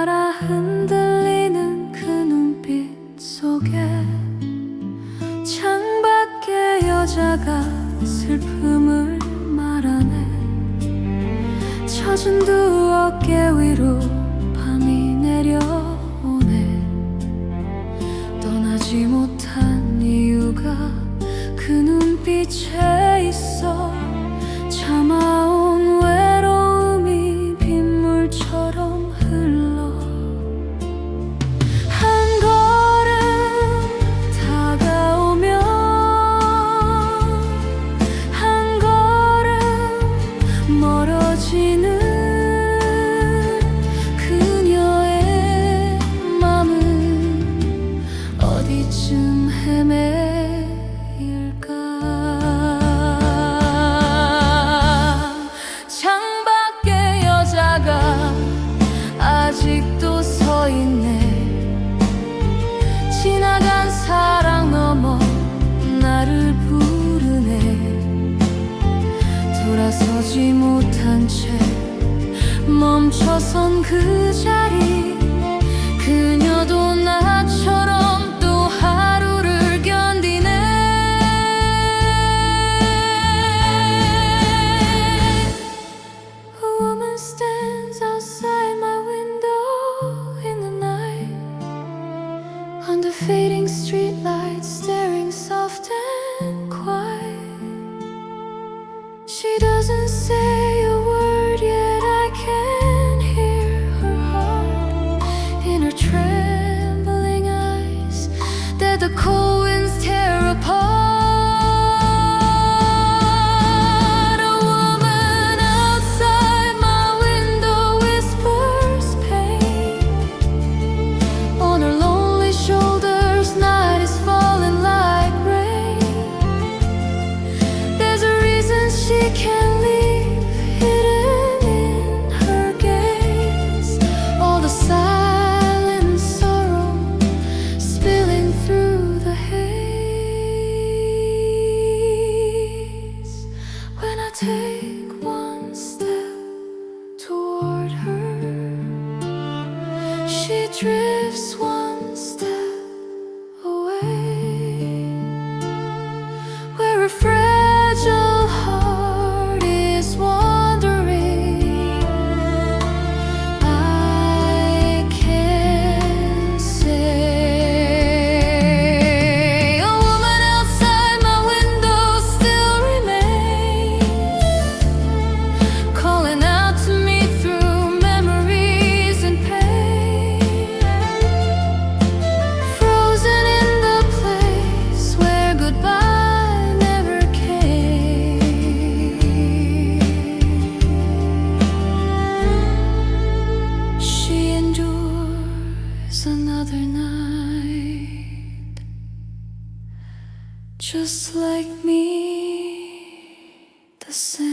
따라 흔들리는 그 눈빛 속에 창밖에 여자가 슬픔을 말하네. 젖은 두 어깨 위로 밤이 내려오네. 떠나지 못한 이유가 그 눈빛에 있어. 참아온 외로움이 빗물처럼 흘러 한 걸음 다가오면 한 걸음 멀어지는 그녀의 맘은 어디쯤 헤매일까. 창밖에 여자가 아직도 서 있네. 지나간 사랑 넘어 나를 부르네. 돌아서지 못한 채 멈춰선 그 자리. 그녀도 나처럼 또 하루를 견디네. A woman stands outside my window in the night, under fading streetlights, staring soft and quiet. She doesn't say a word, yet I can hear her heart in her trembling eyes that the cold winds tear apart. A woman outside my window whispers pain. On her lonely shoulders, night is falling like rain. There's a reason she can't leave, hidden in her gaze. All the silent sorrow spilling through the haze. When I take one step toward her, she drifts one step away. Where a fragile heart is wandering, I can say a woman outside my window still remains, calling out to me through memories and pain. Frozen in the place where goodbye never came. She endures another night, just like me, the same.